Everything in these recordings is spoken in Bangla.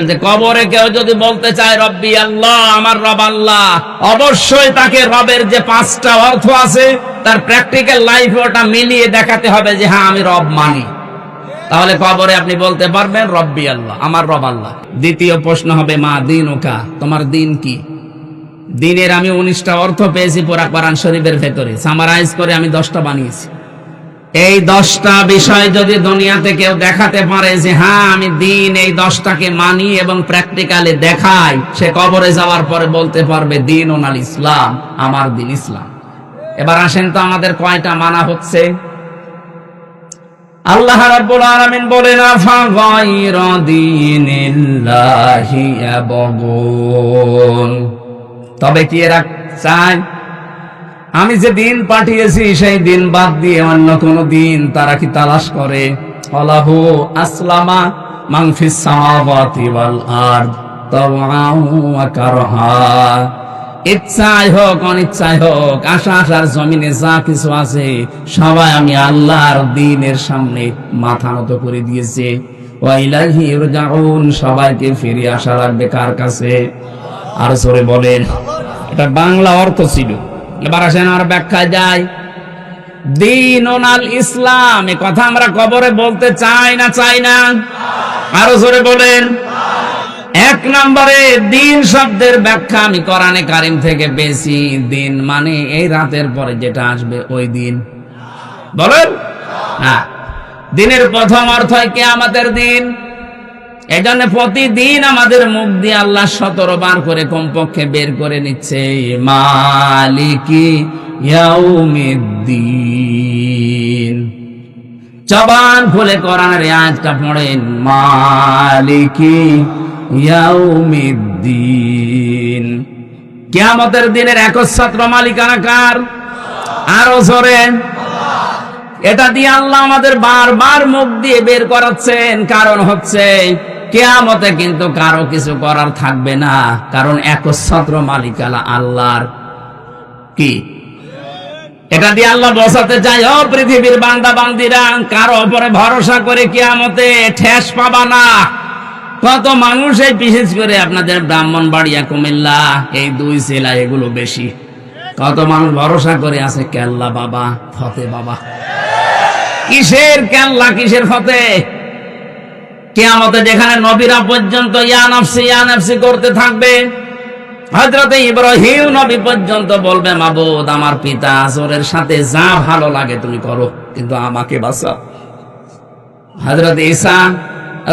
যে কবরে কেউ যদি বলতে চায় রব্বি আল্লাহ, আমার রব আল্লাহ, অবশ্যই তাকে রবের যে 5টা অর্থ আছে তার প্র্যাকটিক্যাল লাইফে ওটা মিলিয়ে দেখাতে হবে যে হ্যাঁ আমি রব মানি। তাহলে কবরে আপনি বলতে পারবেন রব্বি আল্লাহ, আমার রব আল্লাহ। দ্বিতীয় প্রশ্ন হবে মা দীনুকা, তোমার দিন কি? দিনের আমি 19টা অর্থ পেয়েছি পুরা কোরআন শরীফের ভেতরে, সামারাইজ করে আমি 10টা বানিয়েছি। এই 10টা বিষয় যদি দুনিয়াতে কেউ দেখাতে পারে যে হ্যাঁ আমি দিন এই 10টাকে মানি এবং প্র্যাকটিক্যালি দেখাই, সে কবরে যাওয়ার পরে বলতে পারবে দিনুন আল ইসলাম, আমার দিন ইসলাম। এবার আসেন তো আমাদের কয়টা মানা হচ্ছে? আল্লাহ রাব্বুল আলামিন বলেন আফা গায়রা দীনিল্লাহি ইয়াবগুন, তবে কি এরা চায় আমি যে দিন পাঠিয়েছি সেই দিন বাদ দিয়ে অন্য কোন দিন তারা কি তালাশ করে? আল্লাহু আসলামা মান ফিস সামাওয়াতি ওয়াল আরদ তাওআন ওয়া কারহা, ইচ্ছায় হোক অনিচ্ছায় হোক, আকাশের জমিনে যা কিছু আছে সবাই আমি আল্লাহর দ্বীনের সামনে মাথা নত করে দিয়েছে। ওয়া ইলাইহি ইরজাউন, সবাইকে ফিরে আসা লাগবে কার কাছে? আর জোরে বলেন। এটা বাংলা অর্থ ছিল। এবার আসেন আর ব্যাখ্যা যায়। দীনুন আল ইসলাম, এ কথা আমরা কবরে বলতে চাই না চাই না? আরো জোরে বলেন। 1 নম্বরে দিন শব্দের ব্যাখ্যা আমি কোরআনে কারিম থেকে পেয়েছি। দিন মানে এই রাতের পরে যেটা আসবে ওই দিন। বলেন হ্যাঁ, দিনের প্রথম অর্থ কিয়ামতের দিন। এই জন্য প্রতিদিন আমাদের মুখ দিয়ে আল্লাহ 17 বার করে কমপক্ষে বের করে নিচ্ছে মালিকি ইয়াউমিদ্দিন। জবান খুলে কোরআনের আয়াতটা পড়েন, মালিকি ইয়াউমিদ্দিন। কিয়ামতের দিনের একচ্ছত্র মালিকানা কার? আরো জোরে। এটা দিয়ে আল্লাহ আমাদের বারবার মুখ দিয়ে বের করাচ্ছেন, কারণ হচ্ছে কিয়ামতে কিন্তু কারো কিছু করার থাকবে না, কারণ একচ্ছত্র মালিকানা আল্লাহর। কি এটা দিয়ে আল্লাহ বোঝাতে চাই, ও পৃথিবীর বান্দা বান্দিরা, কারো উপরে ভরসা করে কিয়ামতে ঠেস পাবা না। কত মানুষ, এই বিশেষ করে আপনাদের ব্রাহ্মণবাড়িয়া, কুমিল্লা, এই 2 জেলা এগুলো বেশি, কত মানুষ ভরসা করে আছে কেল্লা বাবা, ফতে বাবা। কিসের কেল্লা, কিসের ফতে? কিয়ামতে যেখানে নবীরা পর্যন্ত ইয়া নাফসি করতে থাকবে, হযরত ইব্রাহিম নবী পর্যন্ত বলবে মাবুদ আমার পিতা আজরের সাথে যা ভালো লাগে তুমি করো, কিন্তু আমাকে বাঁচাও। হযরত ঈসা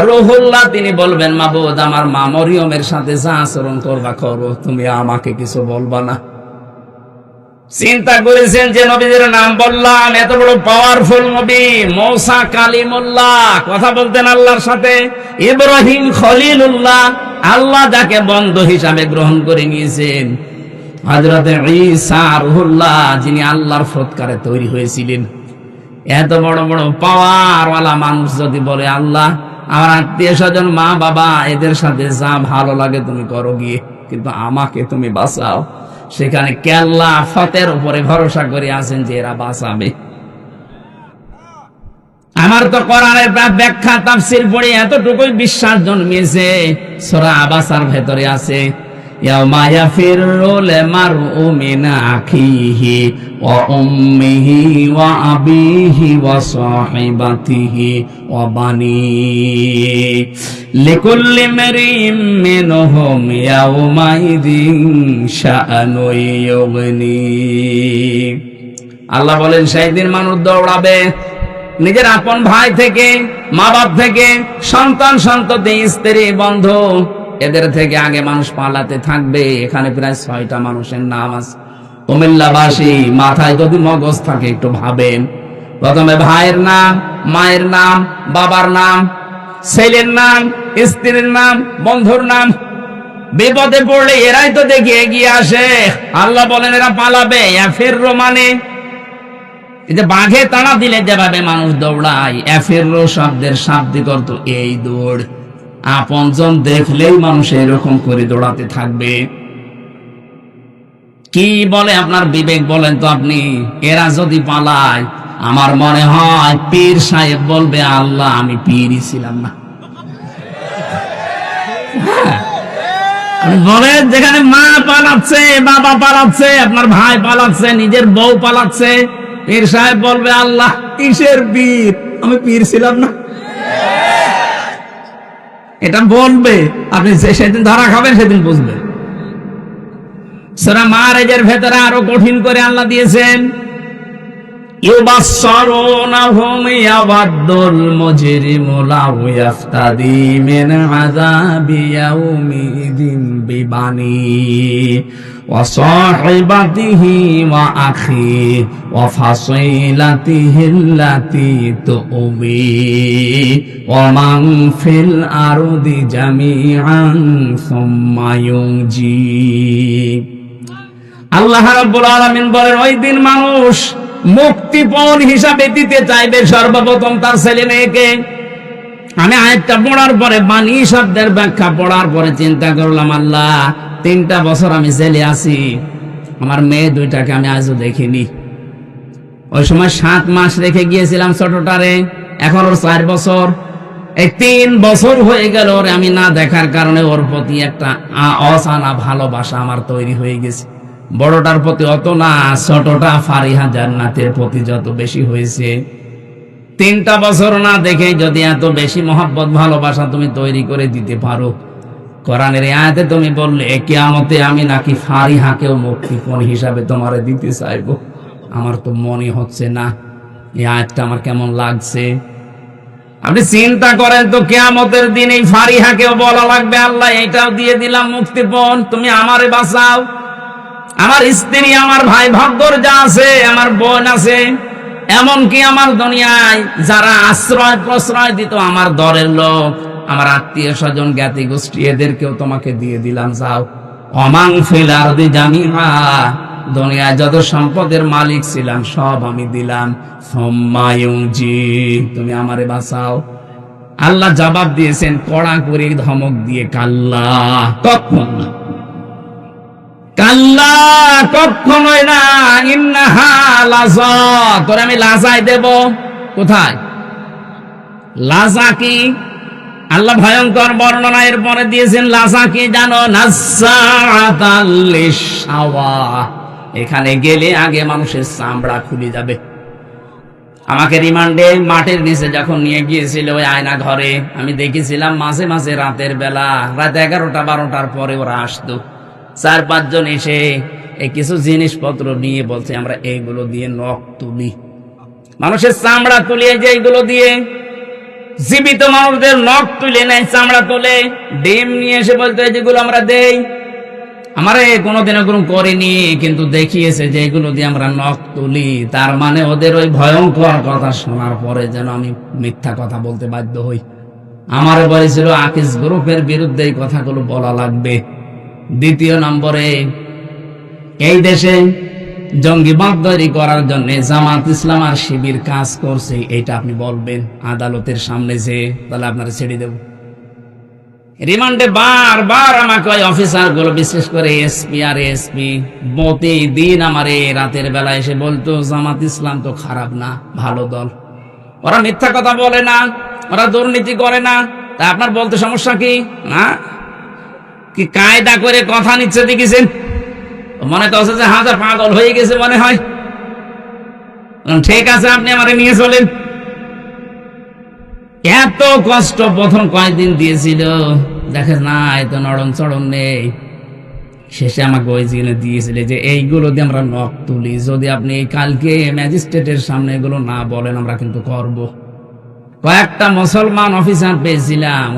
রূহুল্লাহ তিনি বলবেন মাবুদ আমার মা মরিয়মের সাথে যা আচরণ করবা করো, তুমি আমাকে কিছু বলবা না। চিন্তা করেছেন যে নবীদের নাম বললাম, এত বড় পাওয়ারফুল নবী মূসা কালিমুল্লাহ, কথা বলতেন আল্লাহর সাথে। ইব্রাহিম খলিলুল্লাহ, আল্লাহ যাকে বন্ধু হিসাবে গ্রহণ করে নিয়েছেন। হযরত ঈসা রূহুল্লাহ, যিনি আল্লাহর ফুৎকারে তৈরি হয়েছিলেন। এত বড় বড় পাওয়ারওয়ালা মানুষ যদি বলে আল্লাহ আমার আত্মীয় স্বজন মা বাবা এদের সাথে যা ভালো লাগে তুমি করো গিয়ে, কিন্তু আমাকে তুমি বাঁচাও, সেখানে কেল্লা ফতের উপরে ভরসা করে আছেন যে এরা বাঁচাবে। আমার তো কোরআনের ব্যাখ্যা তাফসীর পড়ে এতটুকুই বিশ্বাস জন্মিয়েছে, সূরা আবাসার ভেতরে আছে ইয়াউমা ইয়াফিরুল মারউ মিন আখিহি ওয়া উম্মিহি ওয়া আবিহি ওয়া সাহিবাতিহি ওয়া বানিহি লিকুল্লি ইমরিইম মিনহুম ইয়াউমাইযিন শাআনু ইউগনি। আল্লাহ বলেন সেই দিন মানুষ দৌড়াবে নিজের আপন ভাই থেকে, মা বাপ থেকে, সন্তান সন্ততি, স্ত্রী, বন্ধু, এদের থেকে আগে মানুষ পালাতে থাকবে। এখানে প্রায় 6টা মানুষের নাম আছে। কুমিল্লাবাসী মাথায় যদি মগজ থাকে একটু ভাবেন, প্রথমে ভাইয়ের নাম, মায়ের নাম, বাবার নাম, ছেলের নাম, স্ত্রীর নাম, বন্ধুর নাম। বিপদে পড়লে এরাই তো দেখে এগিয়ে আসে। আল্লাহ বলেন এরা পালাবে। এফিররো মানে এই যে বাঘে তাড়া দিলে যেভাবে মানুষ দৌড়ায়, এফিররো শব্দের শাব্দিক অর্থ এই দৌড়। আপনজন দেখলেই মানুষ এরকম করে দৌড়াতে থাকবে। কি বলে আপনার বিবেক বলেন তো আপনি? এরা যদি পালায়, আমার মনে হয় পীর সাহেব বলবে আল্লাহ আমি পীরই ছিলাম না। বলেন, যেখানে মা পালাচ্ছে, বাবা পালাচ্ছে, আপনার ভাই পালাচ্ছে, নিজের বউ পালাচ্ছে, পীর সাহেব বলবে আল্লাহ কিসের পীর, আমি পীর ছিলাম না। এটা বলবে, আপনি সেদিন ধরা খাবেন, সেদিন বুঝবেন। সূরা মাআরিজের ভেতরে আরো কঠিন করে আল্লাহ দিয়েছেন, ইউবাসসারুনাহুম ইয়াওয়াদ্দুল মুজরিমু লাউ ইয়াফতাদি মিন আযাবি ইয়াউমিদিন বিবানি ওয়া সাহিবাতিহি ওয়া আখি ওয়া ফাসিলাতিহি আল্লাতী তুবি ওয়া মান ফিল আরদি জামিআন সুম্মা ইউনজি। আল্লাহ রাব্বুল আলামিন বলেন, ওই দিন মানুষ মুক্তিপণ হিসাবে দিতে চাইবে সর্বপ্রথম তার ছেলে মেয়েকে। আমি আয়াতটা পড়ার পরে বাণী শব্দের ব্যাখ্যা পড়ার পরে চিন্তা করলাম, আল্লাহ 3টা বছর আমি জেলে আছি, আমার মেয়ে 2টাকে আমি আজও দেখিনি। ওই সময় 7 মাস রেখে গিয়েছিলাম ছোটটারে, এখন ওর 4 বছর। এই 3 বছর হয়ে গেল ওরে আমি না দেখার কারণে ওর প্রতি একটা অজানা ভালোবাসা আমার তৈরি হয়ে গেছে। বড়টার প্রতি অত না, ছোটটা ফারিহা জান্নাতের প্রতি যত বেশি হয়েছে। 3টা বছর না দেখে যদি এত বেশি মহব্বত ভালোবাসা তুমি তৈরি করে দিতে পারো, কোরআনের আয়াতে তুমি বললে কিয়ামতে আমি নাকি ফারিহাকেও মুক্তিপণ হিসাবে তোমারে দিতে চাইবো। আমার তো মনে হচ্ছে না, এই আয়াতটা আমার কেমন লাগছে। আপনি চিন্তা করেন তো, কিয়ামতের দিন এই ফারিহাকেও বলা লাগবে আল্লাহ এটাও দিয়ে দিলাম মুক্তিপণ, তুমি আমারে বাঁচাও। আমার স্ত্রী, আমার ভাই ভাগ্যর যা আছে, আমার বোন আছে, এমনকি আমার দুনিয়ায় যারা আশ্রয় প্রশ্রয় দিত, আমার দরের লোক, আমার আত্মীয় স্বজন, জ্ঞাতি গোষ্ঠী, এদেরকেও তোমাকে দিয়ে দিলাম, যাও। ওয়ামান ফিল আরদি জামিআ, দুনিয়ায় যত সম্পদের মালিক ছিলাম সব আমি দিলাম, সুম্মা ইউনজি, তুমি আমারে বাঁচাও। আল্লাহ জবাব দিয়েছেন কড়া করে ধমক দিয়ে, কাল্লা, কখনো না, কাল্লা কখনোই না, ইন্নাহা লাযা, তোরে আমি লাজায় দেব। কোথায় লাজা? কি আল্লাহ ভয়ঙ্কর বর্ণনা এর পরে দিয়েছেন। লাজা কি জানো? নাযাআতাল লিশাওয়া, এখানে গেলে আগে মানুষের চামড়া খুলে যাবে। আমাকে রিমান্ডে মাটির নিচে যখন নিয়ে গিয়েছিল ওই আয়না ঘরে, আমি দেখেছিলাম মাঝে মাঝে রাতের বেলা, রাত 11টা 12টার পরে ওরা আসতো, 4-5 জন এসে এই কিছু জিনিসপত্র নিয়ে বলছে আমরা এইগুলো দিয়ে নখ তুলি, মানুষের চামড়া তুলিয়ে, যে এইগুলো দিয়ে জীবিত মানুষদের নখ তুলে নেয়, চামড়া তোলে, ডিম নিয়ে এসে বলতো যেগুলো আমরা দেই। আমারে কোনোদিন ওগুলো করিনি, কিন্তু দেখিয়েছে যে এগুলো দিয়ে আমরা নখ তুলি। তার মানে ওদের ওই ভয়ঙ্কর কথা শোনার পরে যেন আমি মিথ্যা কথা বলতে বাধ্য হই। আমারে বলেছিল আকিস গ্রুপের বিরুদ্ধে এই কথাগুলো বলা লাগবে। 2 নম্বরে, এই দেশে জঙ্গিবাদ তৈরি করার জন্য জামাত ইসলাম আর শিবির কাজ করছে, এটা আপনি বলবেন আদালতের সামনে, যে তাহলে আপনারা ছেড়ে দেব। রিমান্ডে বারবার আমাকে ওই অফিসার গুলো, বিশেষ করে এসপি আর এসপি, প্রতিদিন আমার রাতের বেলা এসে বলতো জামাত ইসলাম তো খারাপ না, ভালো দল, ওরা মিথ্যা কথা বলে না, ওরা দুর্নীতি করে না, তা আপনার বলতে সমস্যা কি? না কি কায়দা করে কথা নিচ্ছে দেখেছেন? মনে তো হচ্ছে যে হাজার পাগল হয়ে গেছে মনে হয়। ঠিক আছে, আপনি আমারে নিয়ে চলেন। এত কষ্ট প্রথম কয়েকদিন দিয়েছিল, দেখে না এত নরম চড়ন নেই। শেষে আমাকে ওই জিনে দিয়েছিল যে এইগুলো দিয়ে আমরা নখ তুলি, যদি আপনি কালকে ম্যাজিস্ট্রেটের সামনে এগুলো না বলেন আমরা কিন্তু করব। কয়েকটা মুসলমান অফিসার পেয়েছিলাম।